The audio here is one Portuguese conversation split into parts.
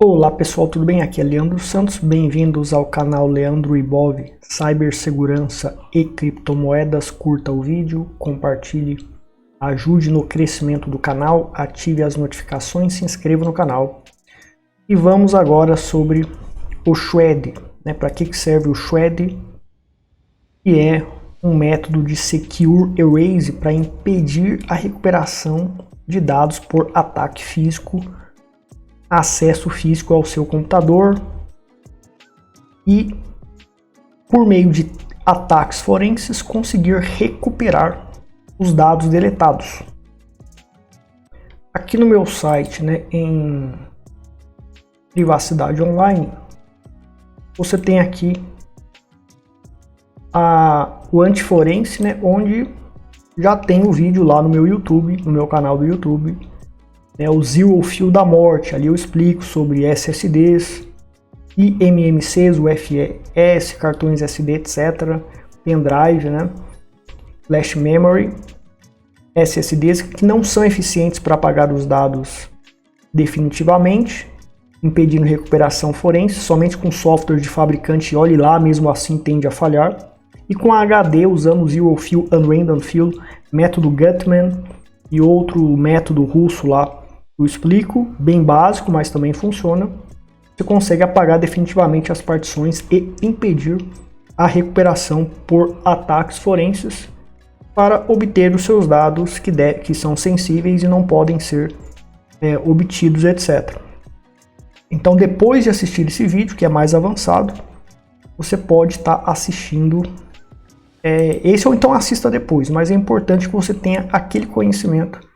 Olá pessoal, tudo bem? Aqui é Leandro Santos, bem-vindos ao canal Leandro Ibov, Cibersegurança e Criptomoedas. Curta o vídeo, compartilhe, ajude no crescimento do canal, ative as notificações, se inscreva no canal. E vamos agora sobre o Shred, né? Para que serve o Shred? Que é um método de Secure Erase para impedir a recuperação de dados por ataque físico, acesso físico ao seu computador e, por meio de ataques forenses, conseguir recuperar os dados deletados. Aqui no meu site, né, em privacidade online, você tem aqui o antiforense, né, onde já tem o vídeo lá no meu YouTube, no meu canal do YouTube. O Zero Fio da morte, ali eu explico sobre SSDs, eMMCs, UFS, cartões SD, etc, pendrive, né, flash memory, SSDs que não são eficientes para apagar os dados definitivamente, impedindo recuperação forense, somente com software de fabricante, olhe lá, mesmo assim tende a falhar, e com HD usando o Zero Fio Unrandom Fill, método Gutman e outro método russo lá, eu explico, bem básico, mas também funciona. Você consegue apagar definitivamente as partições e impedir a recuperação por ataques forenses para obter os seus dados que são sensíveis e não podem ser obtidos, etc. Então, depois de assistir esse vídeo, que é mais avançado, você pode estar assistindo esse, ou então assista depois, mas é importante que você tenha aquele conhecimento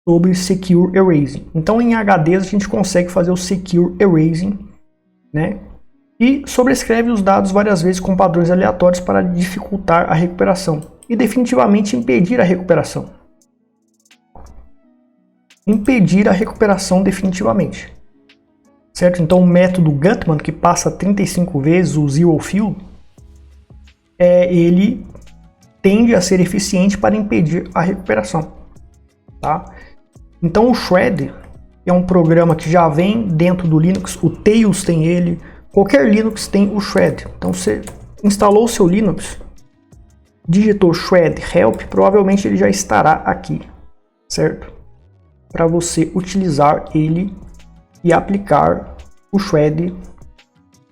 sobre Secure Erasing. Então, em HDs a gente consegue fazer o Secure Erasing, né? E sobrescreve os dados várias vezes com padrões aleatórios para dificultar a recuperação e definitivamente impedir a recuperação. Impedir a recuperação definitivamente. Certo? Então, o método Gutman, que passa 35 vezes o Zero Fill, ele tende a ser eficiente para impedir a recuperação. Tá? Então o Shred é um programa que já vem dentro do Linux, o Tails tem ele, qualquer Linux tem o Shred. Então você instalou o seu Linux, digitou Shred Help, provavelmente ele já estará aqui, certo? Para você utilizar ele e aplicar o Shred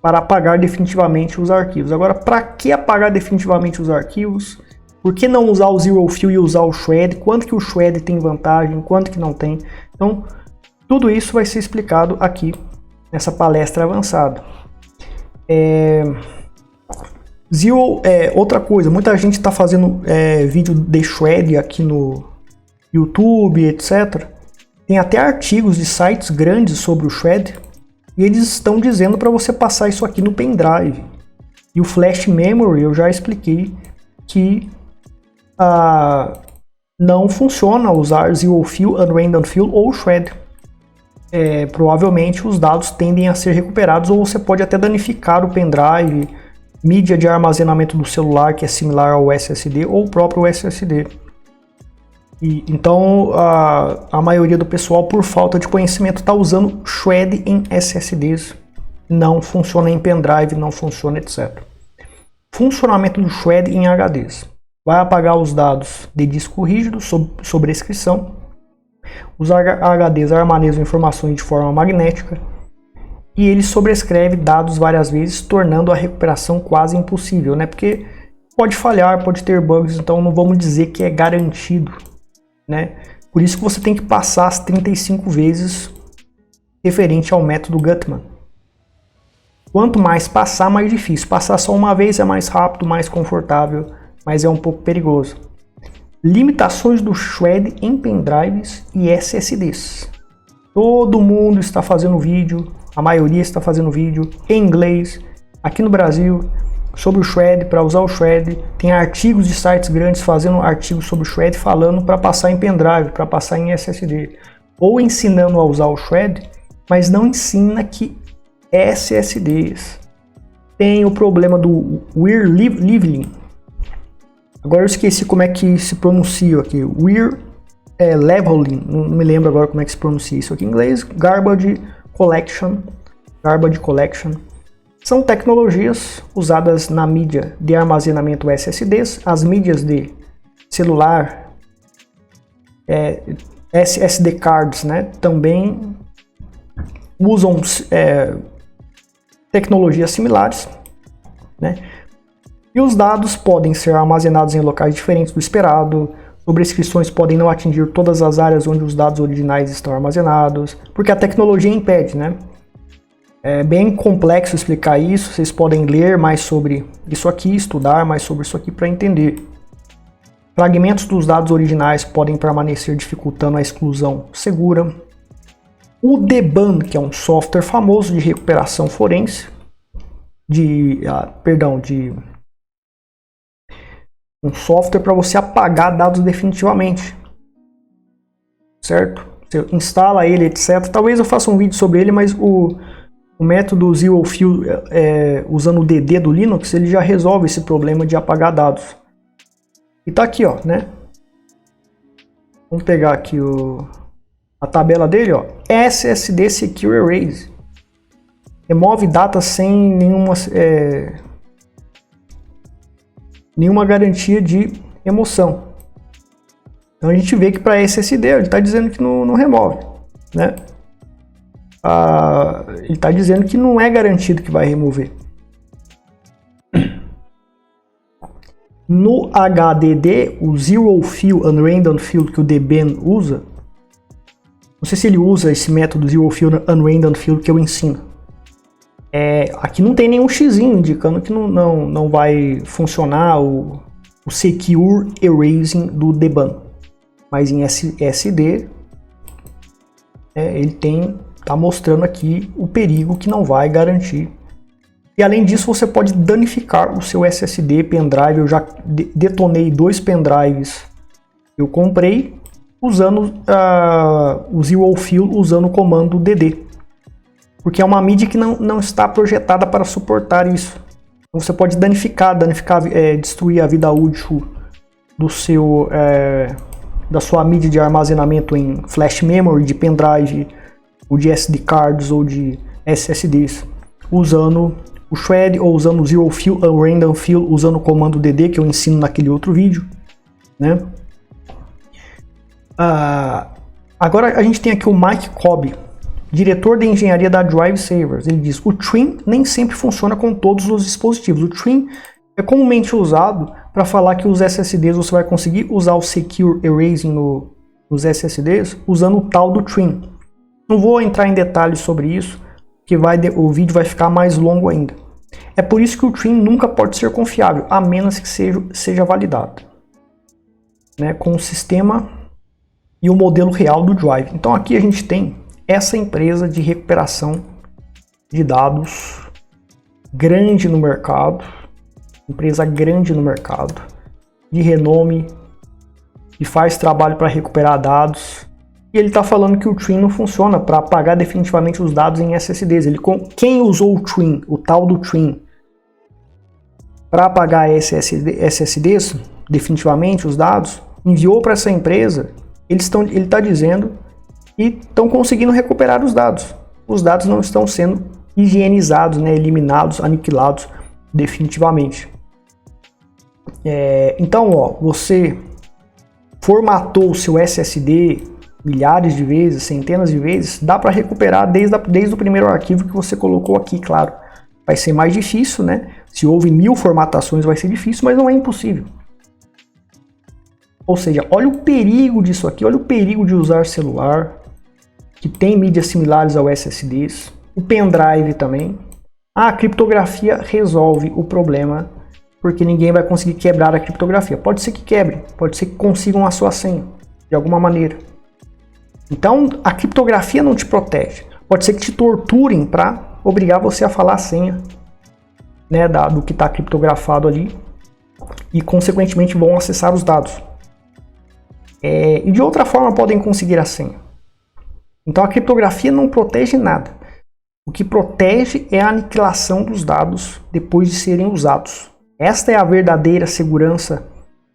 para apagar definitivamente os arquivos. Agora, para que apagar definitivamente os arquivos? Por que não usar o Zero Fill e usar o Shred? Quanto que o Shred tem vantagem, quanto que não tem? Então, tudo isso vai ser explicado aqui nessa palestra avançada. Outra coisa, muita gente está fazendo vídeo de Shred aqui no YouTube, etc. Tem até artigos de sites grandes sobre o Shred e eles estão dizendo para você passar isso aqui no pendrive. E o Flash Memory eu já expliquei que não funciona usar Zero Fill, Unrandom Fill ou Shred. Provavelmente os dados tendem a ser recuperados ou você pode até danificar o pendrive, mídia de armazenamento do celular que é similar ao SSD ou o próprio SSD. Então a maioria do pessoal, por falta de conhecimento, está usando Shred em SSDs. Não funciona em pendrive, não funciona, etc. Funcionamento do Shred em HDs. Vai apagar os dados de disco rígido sob sobrescrição. Os HDs armazenam informações de forma magnética e ele sobrescreve dados várias vezes, tornando a recuperação quase impossível, né? Porque pode falhar, pode ter bugs, então não vamos dizer que é garantido, né? Por isso que você tem que passar as 35 vezes referente ao método Gutman. Quanto mais passar, mais difícil. Passar só uma vez é mais rápido, mais confortável, mas é um pouco perigoso. Limitações do Shred em pendrives e SSDs. Todo mundo está fazendo vídeo, a maioria está fazendo vídeo em inglês, aqui no Brasil, sobre o Shred, para usar o Shred. Tem artigos de sites grandes fazendo artigos sobre o Shred, falando para passar em pendrive, para passar em SSD. Ou ensinando a usar o Shred, mas não ensina que SSDs tem o problema do Weir Leveling. Agora eu esqueci como é que se pronuncia aqui. Weir Leveling, não me lembro agora como é que se pronuncia isso aqui em inglês. Garbage Collection Garbage Collection. São tecnologias usadas na mídia de armazenamento SSDs, as mídias de celular, SSD cards, né, também usam tecnologias similares, né, e os dados podem ser armazenados em locais diferentes do esperado. Sobrescrições podem não atingir todas as áreas onde os dados originais estão armazenados, porque a tecnologia impede, né? É bem complexo explicar isso, vocês podem ler mais sobre isso aqui, estudar mais sobre isso aqui para entender. Fragmentos dos dados originais podem permanecer dificultando a exclusão segura. O Deban, que é um software famoso de recuperação forense, um software para você apagar dados definitivamente, certo? Você instala ele, etc. Talvez eu faça um vídeo sobre ele, mas o método ZeroFill usando o DD do Linux, ele já resolve esse problema de apagar dados. E tá aqui, ó, né? Vamos pegar aqui a tabela dele, ó. SSD Secure Erase. Remove data sem nenhuma garantia de remoção. Então a gente vê que para SSD ele está dizendo que não remove, né? Ele está dizendo que não é garantido que vai remover. No HDD, o ZeroFill Unrandom Fill que o Deban usa, não sei se ele usa esse método ZeroFill Unrandom Fill que eu ensino. Aqui não tem nenhum xizinho indicando que não vai funcionar o Secure Erasing do Deban. Mas em SSD, ele está mostrando aqui o perigo que não vai garantir. E além disso, você pode danificar o seu SSD, pendrive. Eu já detonei 2 pendrives que eu comprei usando o ZeroFill, usando o comando DD. Porque é uma mídia que não está projetada para suportar isso. Então você pode danificar, destruir a vida útil da sua mídia de armazenamento em flash memory, de pendrive, ou de SD cards, ou de SSDs, usando o shred ou usando o ZeroFill Unrandom Fill, usando o comando DD que eu ensino naquele outro vídeo, né? Agora a gente tem aqui o Mike Cobb, diretor de engenharia da Drive Savers. Ele diz: o Trim nem sempre funciona com todos os dispositivos. O Trim é comumente usado para falar que os SSDs você vai conseguir usar o Secure Erasing nos SSDs usando o tal do Trim. Não vou entrar em detalhes sobre isso, que o vídeo vai ficar mais longo ainda. É por isso que o Trim nunca pode ser confiável, a menos que seja validado, né, com o sistema e o modelo real do Drive. Então aqui a gente tem essa empresa de recuperação de dados grande no mercado, empresa grande no mercado, de renome, que faz trabalho para recuperar dados, e ele está falando que o Trim não funciona para apagar definitivamente os dados em SSDs. Quem usou o Trim, o tal do Trim, para apagar SSDs definitivamente os dados, enviou para essa empresa, ele está dizendo e estão conseguindo recuperar os dados. Os dados não estão sendo higienizados, né, eliminados, aniquilados definitivamente. Então, ó, você formatou o seu SSD milhares de vezes, centenas de vezes, dá para recuperar desde o primeiro arquivo que você colocou aqui, claro. Vai ser mais difícil, né? Se houve 1000 formatações vai ser difícil, mas não é impossível. Ou seja, olha o perigo disso aqui, olha o perigo de usar celular, que tem mídias similares ao SSDs, o pendrive também. A criptografia resolve o problema, porque ninguém vai conseguir quebrar a criptografia. Pode ser que quebre, pode ser que consigam a sua senha, de alguma maneira. Então, a criptografia não te protege. Pode ser que te torturem para obrigar você a falar a senha, né, do que está criptografado ali, e consequentemente vão acessar os dados. E de outra forma podem conseguir a senha. Então a criptografia não protege nada. O que protege é a aniquilação dos dados depois de serem usados. Esta é a verdadeira segurança,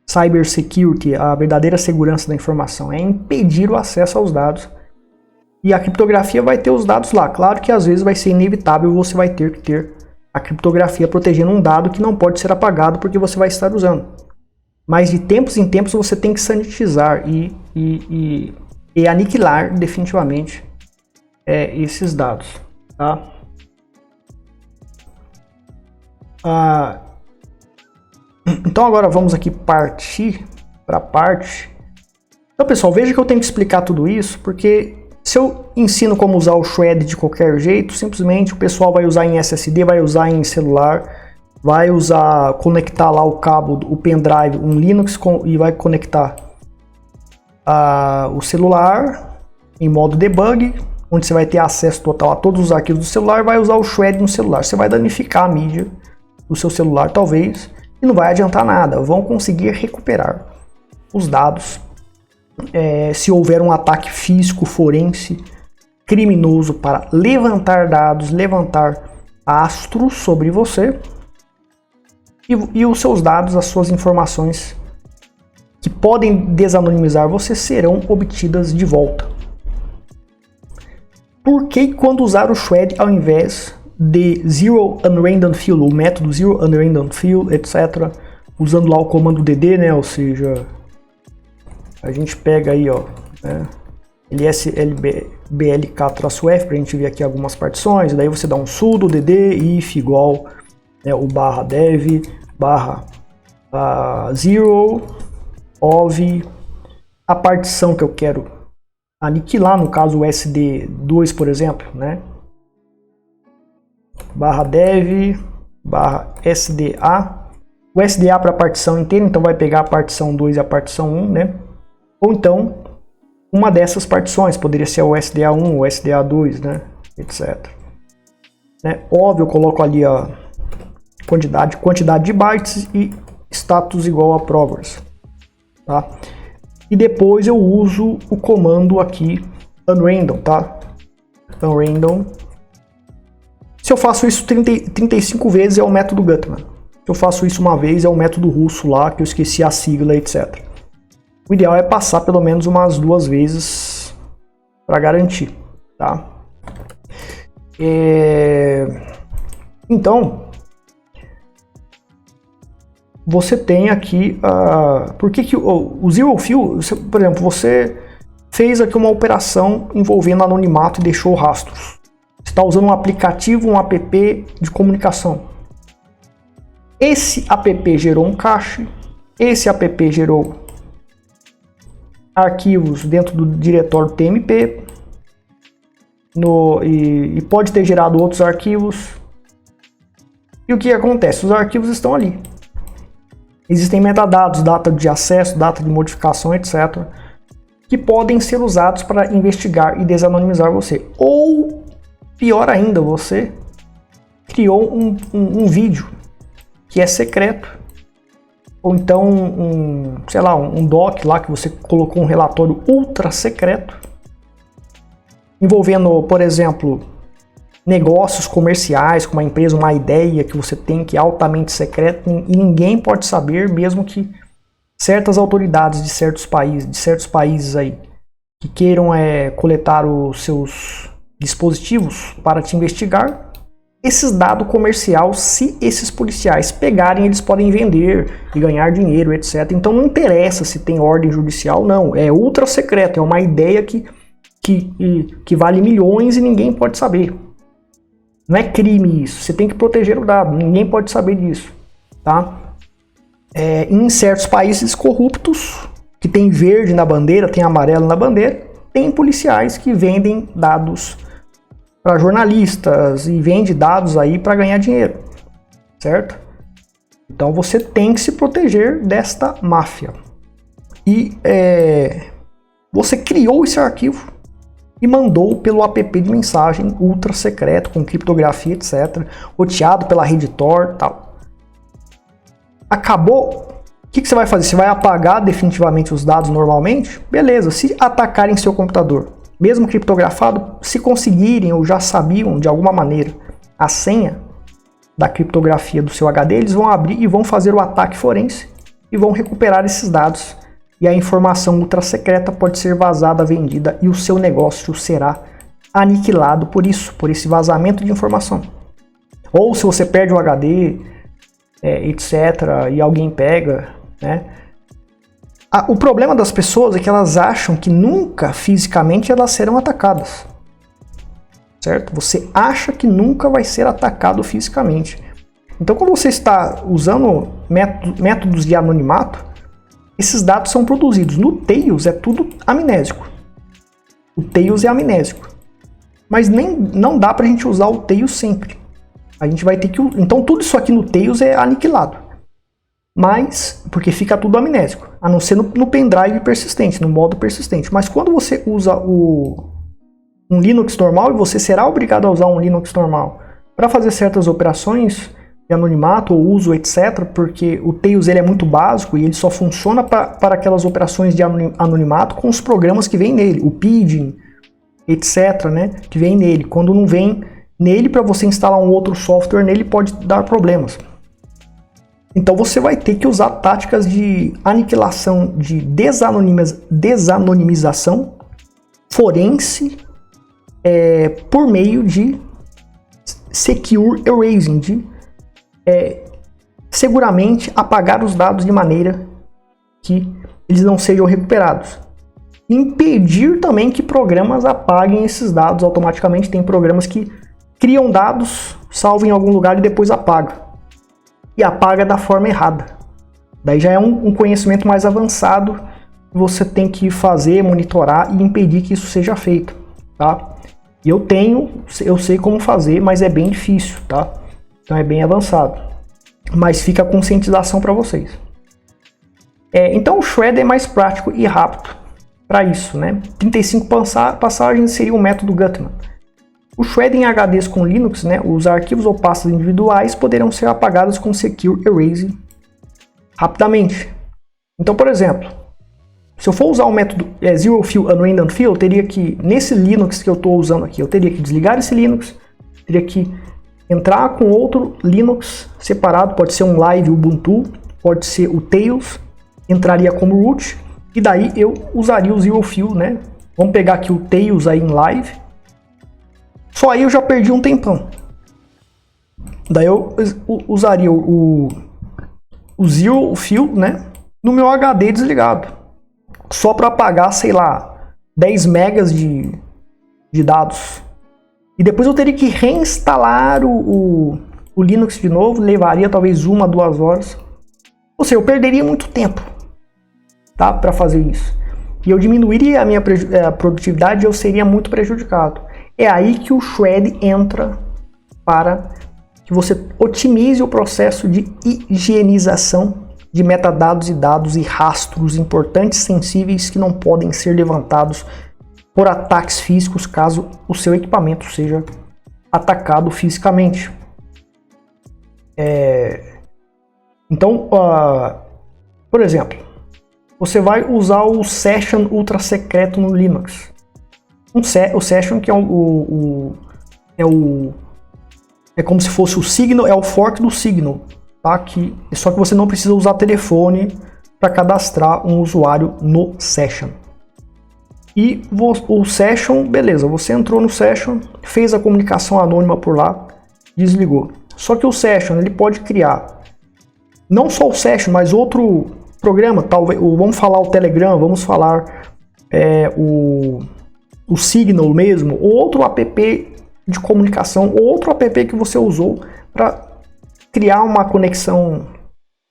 cybersecurity, a verdadeira segurança da informação. É impedir o acesso aos dados E a criptografia vai ter os dados lá. Claro que às vezes vai ser inevitável, você vai ter que ter a criptografia protegendo um dado que não pode ser apagado porque você vai estar usando. Mas de tempos em tempos você tem que sanitizar e aniquilar definitivamente esses dados. Tá? Então agora vamos aqui partir para a parte. Então pessoal, veja que eu tenho que explicar tudo isso, porque se eu ensino como usar o Shred de qualquer jeito, simplesmente o pessoal vai usar em SSD, vai usar em celular, vai usar, conectar lá o cabo, o pendrive, um Linux e vai conectar o celular em modo debug, onde você vai ter acesso total a todos os arquivos do celular, vai usar o Shred no celular. Você vai danificar a mídia do seu celular talvez, e não vai adiantar nada. Vão conseguir recuperar os dados se houver um ataque físico, forense, criminoso para levantar dados, levantar astros sobre você e os seus dados, as suas informações que podem desanonimizar você serão obtidas de volta. Por que quando usar o Shred ao invés de Zero Unrandom Fill, o método Zero Unrandom Fill, etc., usando lá o comando DD, né, ou seja, a gente pega aí, ó, né, lsblk-f para a gente ver aqui algumas partições, daí você dá um sudo dd if igual, né, o barra dev barra zero of a partição que eu quero aniquilar, no caso o SD2, por exemplo, né, barra dev barra SDA, o SDA para a partição inteira, então vai pegar a partição 2 e a partição 1, né? Ou então, uma dessas partições, poderia ser o SDA1, o SDA2, né? Etc. Né? Óbvio, eu coloco ali a quantidade de bytes e status igual a progress. Tá? E depois eu uso o comando aqui, unrandom, tá? Unrandom. Se eu faço isso 35 vezes é o método Gutman. Se eu faço isso uma vez é o método russo lá, que eu esqueci a sigla, etc. O ideal é passar pelo menos umas 2 vezes para garantir, tá? Então, você tem aqui, por que o Zero Fill, por exemplo, você fez aqui uma operação envolvendo anonimato e deixou rastros. Você está usando um aplicativo, um app de comunicação. Esse app gerou um cache, esse app gerou arquivos dentro do diretório TMP e pode ter gerado outros arquivos. E o que acontece? Os arquivos estão ali. Existem metadados, data de acesso, data de modificação, etc., que podem ser usados para investigar e desanonimizar você. Ou, pior ainda, você criou um vídeo que é secreto, ou então um doc lá que você colocou um relatório ultra secreto, envolvendo, por exemplo, negócios comerciais com uma empresa, uma ideia que você tem que é altamente secreta e ninguém pode saber, mesmo que certas autoridades de certos países aí que queiram coletar os seus dispositivos para te investigar. Esses dados comercial, se esses policiais pegarem, eles podem vender e ganhar dinheiro, etc. Então não interessa se tem ordem judicial, não. É ultra secreto, é uma ideia que vale milhões e ninguém pode saber. Não é crime isso, você tem que proteger o dado, ninguém pode saber disso. Tá? Em certos países corruptos, que tem verde na bandeira, tem amarelo na bandeira, tem policiais que vendem dados para jornalistas e vende dados aí para ganhar dinheiro, certo? Então você tem que se proteger desta máfia. E você criou esse arquivo e mandou pelo app de mensagem ultra secreto, com criptografia, etc., roteado pela rede Tor, tal. Acabou. O que você vai fazer? Você vai apagar definitivamente os dados normalmente? Beleza, se atacarem seu computador, mesmo criptografado, se conseguirem ou já sabiam de alguma maneira a senha da criptografia do seu HD, eles vão abrir e vão fazer o ataque forense e vão recuperar esses dados. E a informação ultra secreta pode ser vazada, vendida e o seu negócio será aniquilado por isso, por esse vazamento de informação. Ou se você perde o HD, etc., e alguém pega, né? O problema das pessoas é que elas acham que nunca fisicamente elas serão atacadas, certo? Você acha que nunca vai ser atacado fisicamente. Então, quando você está usando métodos de anonimato, esses dados são produzidos. No Tails é tudo amnésico. O Tails é amnésico. Mas não dá pra gente usar o Tails sempre. A gente vai ter que... Então tudo isso aqui no Tails é aniquilado. Mas, porque fica tudo amnésico. A não ser no pendrive persistente, no modo persistente. Mas quando você usa um Linux normal, e você será obrigado a usar um Linux normal para fazer certas operações de anonimato ou uso, etc., porque o Tails ele é muito básico e ele só funciona para aquelas operações de anonimato com os programas que vêm nele, o Pidgin, etc., né, que vem nele. Quando não vem nele, para você instalar um outro software nele, pode dar problemas. Então você vai ter que usar táticas de aniquilação, de desanonimização forense por meio de secure erasing, de seguramente apagar os dados de maneira que eles não sejam recuperados. Impedir também que programas apaguem esses dados automaticamente. Tem programas que criam dados, salvam em algum lugar e depois apagam. E apaga da forma errada. Daí já é um conhecimento mais avançado que você tem que fazer, monitorar e impedir que isso seja feito, tá? Eu sei como fazer, mas é bem difícil, tá? Então é bem avançado. Mas fica a conscientização para vocês. Então o Shred é mais prático e rápido para isso, né? 35 passagens seria o método Gutman. O Shred em HDs com Linux, né? Os arquivos ou pastas individuais poderão ser apagados com Secure Erasing rapidamente. Então, por exemplo, se eu for usar o método Zero Fill and Random Fill, eu teria que, nesse Linux que eu estou usando aqui, eu teria que desligar esse Linux, teria que entrar com outro Linux separado, pode ser um Live Ubuntu, pode ser o Tails, entraria como root, e daí eu usaria o Zero Fill, né? Vamos pegar aqui o Tails aí em Live. Só aí eu já perdi um tempão. Daí eu usaria o Zero Fill, né? No meu HD desligado. Só para apagar, sei lá, 10 megas de dados. E depois eu teria que reinstalar o Linux de novo, levaria talvez 1 a 2 horas. Ou seja, eu perderia muito tempo, tá, para fazer isso. E eu diminuiria a minha produtividade e eu seria muito prejudicado. É aí que o Shred entra para que você otimize o processo de higienização de metadados e dados e rastros importantes sensíveis que não podem ser levantados por ataques físicos caso o seu equipamento seja atacado fisicamente. Então, por exemplo, você vai usar o Session ultra secreto no Linux. O Session que é como se fosse o Signal, é o fork do Signal, tá? Só que você não precisa usar telefone para cadastrar um usuário no Session. E o Session, beleza, você entrou no Session, fez a comunicação anônima por lá, desligou. Só que o Session, ele pode criar não só o Session, mas outro programa, talvez, vamos falar o Telegram, vamos falar o Signal mesmo, ou outro app de comunicação, ou outro app que você usou para criar uma conexão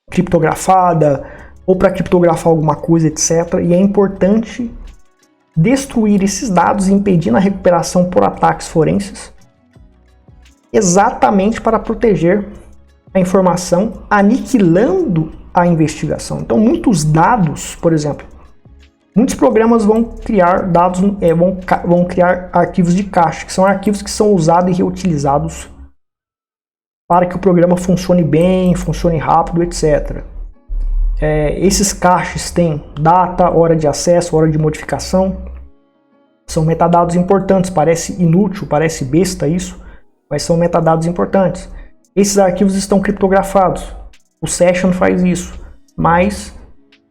criptografada, ou para criptografar alguma coisa, etc. E é importante destruir esses dados e impedir a recuperação por ataques forenses, exatamente para proteger a informação, aniquilando a investigação. Então, muitos dados, por exemplo, muitos programas vão criar dados, vão criar arquivos de cache, que são arquivos que são usados e reutilizados para que o programa funcione bem, funcione rápido, etc. Esses caches têm data, hora de acesso, hora de modificação. São metadados importantes, parece inútil, parece besta isso, mas são metadados importantes. Esses arquivos estão criptografados. O Session faz isso, mas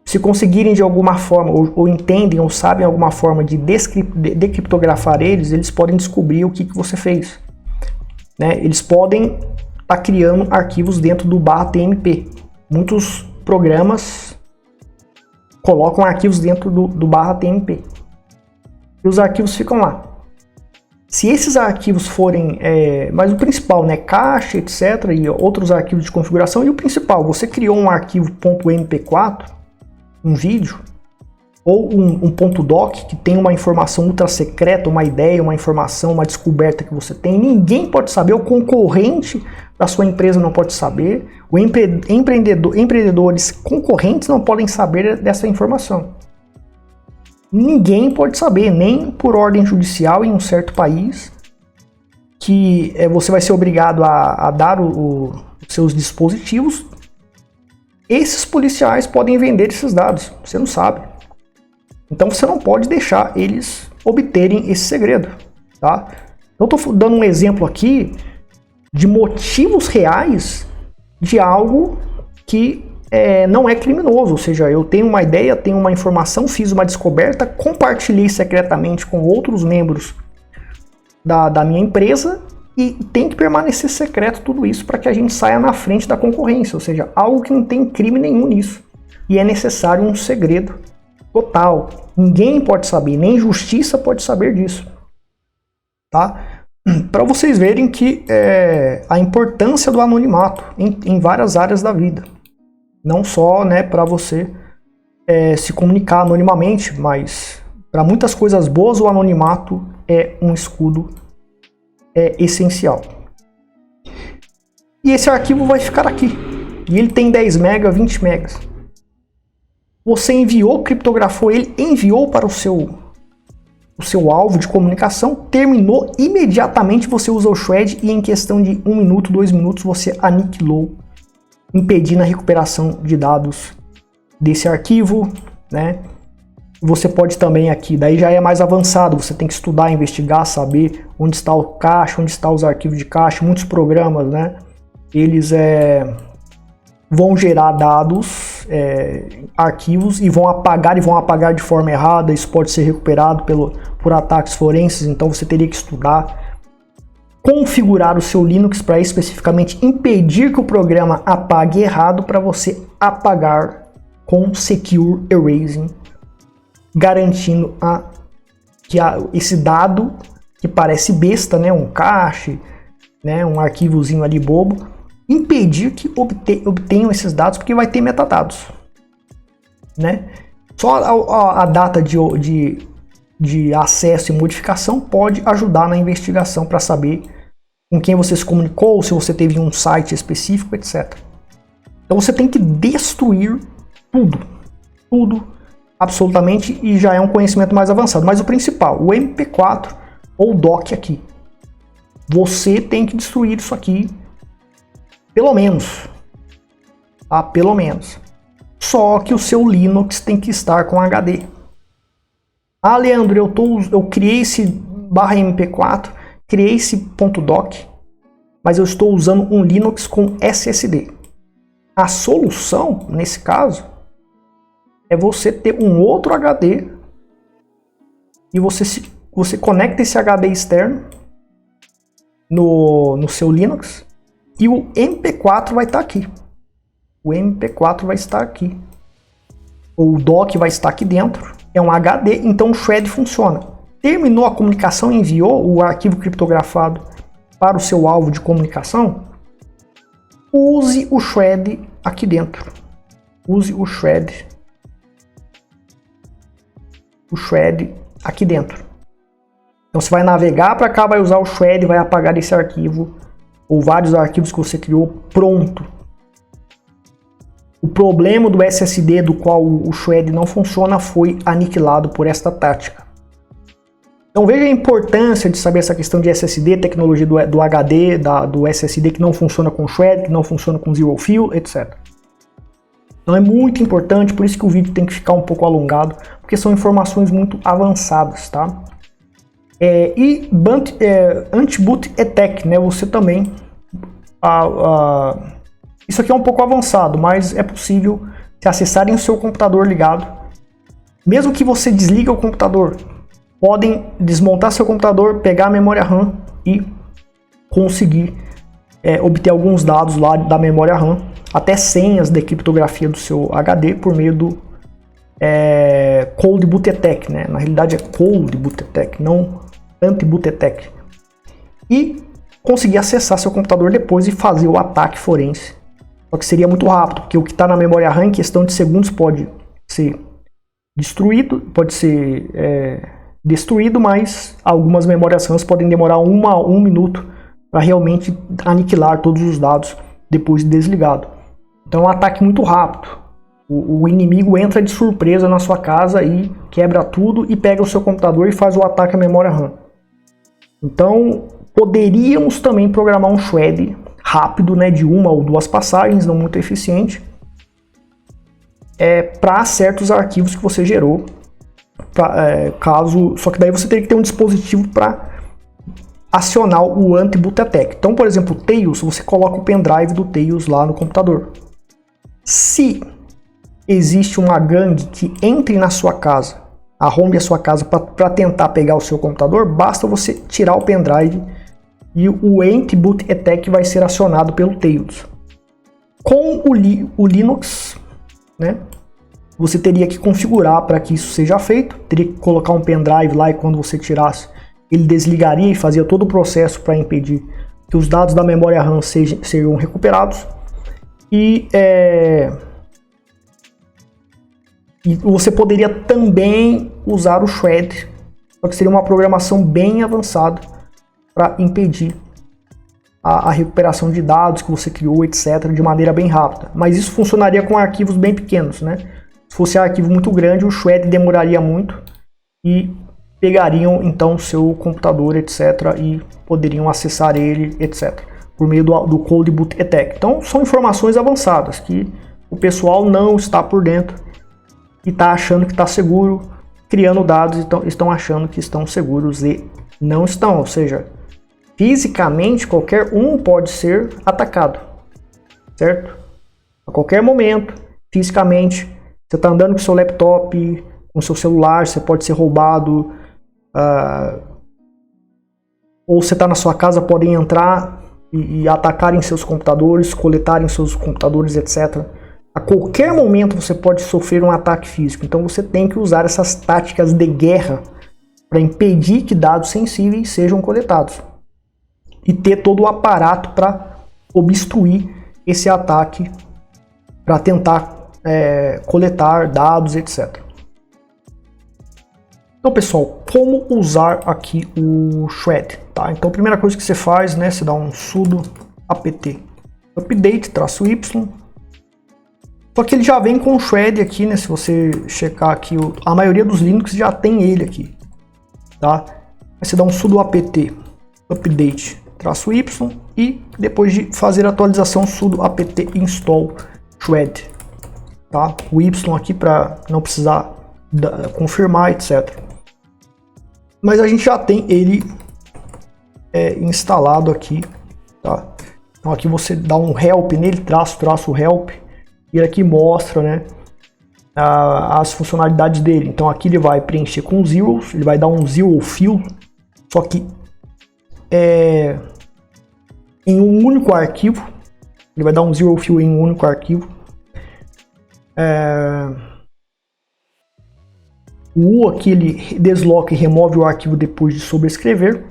se conseguirem de alguma forma, ou entendem ou sabem alguma forma de decriptografar eles podem descobrir o que você fez. Né? Eles podem estar criando arquivos dentro do /tmp. Muitos programas colocam arquivos dentro do /tmp. E os arquivos ficam lá. Se esses arquivos forem, mas o principal, né, cache, etc, e outros arquivos de configuração, e o principal, você criou um arquivo .mp4, um vídeo, ou um .doc que tem uma informação ultra secreta, uma ideia, uma informação, uma descoberta que você tem, ninguém pode saber, o concorrente da sua empresa não pode saber, empreendedores concorrentes não podem saber dessa informação. Ninguém pode saber, nem por ordem judicial em um certo país, que você vai ser obrigado a dar os seus dispositivos. Esses policiais podem vender esses dados, você não sabe. Então você não pode deixar eles obterem esse segredo, tá? Eu estou dando um exemplo aqui de motivos reais de algo que não é criminoso, ou seja, eu tenho uma ideia, tenho uma informação, fiz uma descoberta, compartilhei secretamente com outros membros da minha empresa e tem que permanecer secreto tudo isso para que a gente saia na frente da concorrência, ou seja, algo que não tem crime nenhum nisso. E é necessário um segredo total. Ninguém pode saber, nem justiça pode saber disso. Tá? Para vocês verem que a importância do anonimato em várias áreas da vida. Não só, né, para você se comunicar anonimamente, mas para muitas coisas boas o anonimato é um escudo essencial. E esse arquivo vai ficar aqui. E ele tem 10 MB, 20 MB. Você enviou, criptografou ele, enviou para o seu alvo de comunicação, terminou, imediatamente você usa o shred e em questão de 1 minuto, 2 minutos você aniquilou, impedindo a recuperação de dados desse arquivo, né? Você pode também aqui, daí já é mais avançado, você tem que estudar, investigar, saber onde está o cache, onde estão os arquivos de cache. Muitos programas, né, eles vão gerar dados, arquivos e vão apagar de forma errada. Isso pode ser recuperado por ataques forenses, então você teria que estudar, configurar o seu Linux para especificamente impedir que o programa apague errado para você apagar com Secure Erasing, garantindo que esse dado que parece besta, né, um cache, né, um arquivozinho ali bobo, impedir que obtenham esses dados, porque vai ter metadados, né? Só a data de acesso e modificação pode ajudar na investigação para saber com quem você se comunicou, se você teve um site específico, etc. Então você tem que destruir tudo, absolutamente, e já é um conhecimento mais avançado. Mas o principal, o MP4 ou o doc aqui, você tem que destruir isso aqui, pelo menos, tá? Pelo menos. Só que o seu Linux tem que estar com HD. Ah, Leandro, eu criei esse /mp4, criei esse .doc, mas eu estou usando um Linux com SSD. A solução, nesse caso, é você ter um outro HD e você conecta esse HD externo no seu Linux e o MP4 vai estar aqui. O MP4 vai estar aqui. O doc vai estar aqui dentro. É um HD, então o shred funciona. Terminou a comunicação, enviou o arquivo criptografado para o seu alvo de comunicação, use o shred aqui dentro. Use o shred aqui dentro. Então você vai navegar para cá, vai usar o shred, vai apagar esse arquivo ou vários arquivos que você criou, pronto. O problema do SSD do qual o shred não funciona foi aniquilado por esta tática. Então veja a importância de saber essa questão de SSD, tecnologia do HD, do SSD que não funciona com shred, que não funciona com zero fill, etc. Então é muito importante, por isso que o vídeo tem que ficar um pouco alongado, porque são informações muito avançadas, tá? E anti-boot attack, né? Você também... isso aqui é um pouco avançado, mas é possível se acessarem o seu computador ligado, mesmo que você desligue o computador, podem desmontar seu computador, pegar a memória RAM e conseguir obter alguns dados lá da memória RAM, até senhas de criptografia do seu HD por meio do Cold Boot Attack, né? Na realidade é Cold Boot Attack, não Anti-Boot Attack. E conseguir acessar seu computador depois e fazer o ataque forense. Só que seria muito rápido, porque o que está na memória RAM em questão de segundos pode ser destruído, mas algumas memórias RAM podem demorar um minuto para realmente aniquilar todos os dados depois de desligado. Então é um ataque muito rápido. O inimigo entra de surpresa na sua casa e quebra tudo e pega o seu computador e faz o ataque à memória RAM. Então poderíamos também programar um shred rápido, né, de 1 ou 2 passagens, não muito eficiente, para certos arquivos que você gerou. Só que daí você teria que ter um dispositivo para acionar o Anti-Boot Attack. Então, por exemplo, o Tails, você coloca o pendrive do Tails lá no computador. Se existe uma gangue que entre na sua casa, arrombe a sua casa para tentar pegar o seu computador, basta você tirar o pendrive e o Anti-Boot Attack vai ser acionado pelo Tails. Com o Linux, né, você teria que configurar para que isso seja feito, teria que colocar um pendrive lá e quando você tirasse, ele desligaria e fazia todo o processo para impedir que os dados da memória RAM sejam recuperados. E você poderia também usar o shred, só que seria uma programação bem avançada para impedir a recuperação de dados que você criou, etc., de maneira bem rápida. Mas isso funcionaria com arquivos bem pequenos, né? Se fosse arquivo muito grande, o shred demoraria muito e pegariam então o seu computador, etc., e poderiam acessar ele, etc., por meio do Cold Boot Attack. Então são informações avançadas que o pessoal não está por dentro e está achando que está seguro, criando dados, então estão achando que estão seguros e não estão. Ou seja, fisicamente qualquer um pode ser atacado, certo? A qualquer momento, fisicamente, você está andando com seu laptop, com seu celular, você pode ser roubado, ou você está na sua casa, podem entrar e atacarem seus computadores, coletarem seus computadores, etc. A qualquer momento você pode sofrer um ataque físico, então você tem que usar essas táticas de guerra para impedir que dados sensíveis sejam coletados e ter todo o aparato para obstruir esse ataque, para tentar coletar dados, etc. Então, pessoal, como usar aqui o shred, tá? Então, a primeira coisa que você faz, né, você dá um sudo apt update -y. Só que ele já vem com o shred aqui, né? Se você checar aqui, a maioria dos Linux já tem ele aqui, tá? Aí você dá um sudo apt update -y e depois de fazer a atualização, sudo apt install shred, tá? O y aqui para não precisar confirmar, etc. Mas a gente já tem ele instalado aqui, tá? Então aqui você dá um help nele, traço help, e ele aqui mostra, né, as funcionalidades dele. Então aqui ele vai preencher com zeros, ele vai dar um zero fill, só que em um único arquivo. Ele vai dar um zero fill em um único arquivo. O U aqui ele desloca e remove o arquivo depois de sobrescrever.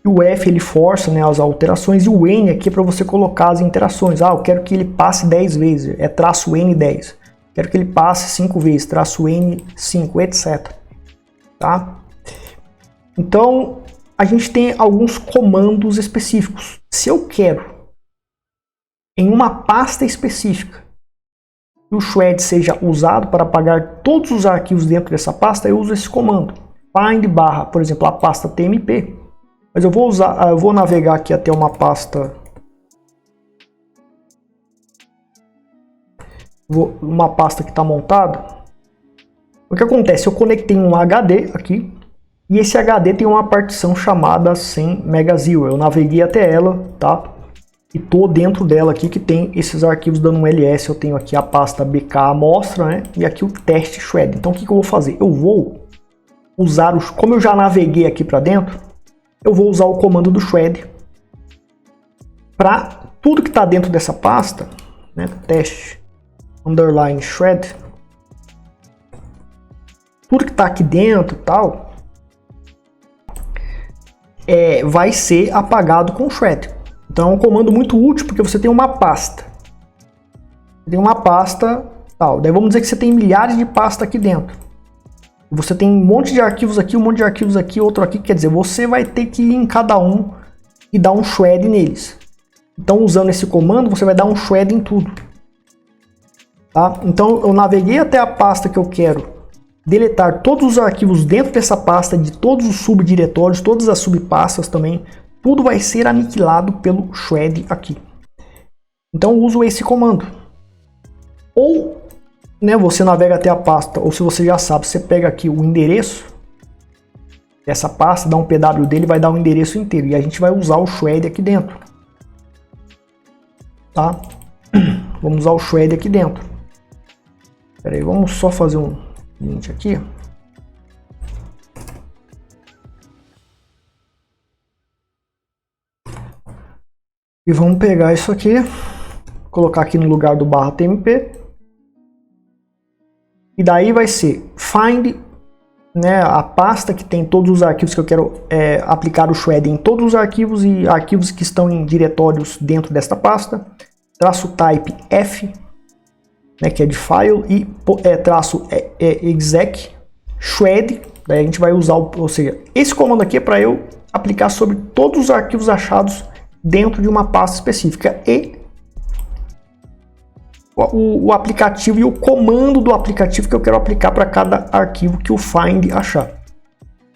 E o F ele força, né, as alterações. E o N aqui é para você colocar as interações. Eu quero que ele passe 10 vezes, -N10. Quero que ele passe 5 vezes, -N5, etc. Tá? Então, a gente tem alguns comandos específicos. Se eu quero, em uma pasta específica, que o shred seja usado para apagar todos os arquivos dentro dessa pasta, eu uso esse comando. Find /, por exemplo, a pasta tmp. Mas eu vou navegar aqui até uma pasta, que está montada. O que acontece? Eu conectei um HD aqui, e esse HD tem uma partição chamada 100 MegaZero. Eu naveguei até ela, tá? e tô dentro dela aqui que tem esses arquivos dando um ls. Eu tenho aqui a pasta bk amostra, né? E aqui o teste shred. Então o que eu vou fazer? Eu vou usar como eu já naveguei aqui para dentro, eu vou usar o comando do shred para tudo que está dentro dessa pasta, né? Teste underline shred. Tudo que está aqui dentro e tal vai ser apagado com shred. Então é um comando muito útil porque você tem uma pasta. Tem uma pasta tal. Daí vamos dizer que você tem milhares de pastas aqui dentro. Você tem um monte de arquivos aqui, um monte de arquivos aqui, outro aqui. Quer dizer, você vai ter que ir em cada um e dar um shred neles. Então usando esse comando você vai dar um shred em tudo. Tá? Então eu naveguei até a pasta que eu quero deletar todos os arquivos dentro dessa pasta, de todos os subdiretórios, todas as subpastas também. Tudo vai ser aniquilado pelo shred aqui. Então eu uso esse comando. Ou, né, você navega até a pasta, ou se você já sabe, você pega aqui o endereço dessa pasta, dá um pw dele, vai dar o endereço inteiro. E a gente vai usar o shred aqui dentro. Tá? Vamos usar o shred aqui dentro. Espera aí, vamos só fazer um seguinte aqui. E vamos pegar isso aqui, colocar aqui no lugar do /tmp. E daí vai ser find, né, a pasta que tem todos os arquivos que eu quero aplicar o shred em todos os arquivos e arquivos que estão em diretórios dentro desta pasta. Traço type F, né, que é de file, e traço exec shred. Daí a gente vai usar, ou seja, esse comando aqui é para eu aplicar sobre todos os arquivos achados dentro de uma pasta específica, e o aplicativo e o comando do aplicativo que eu quero aplicar para cada arquivo que o find achar.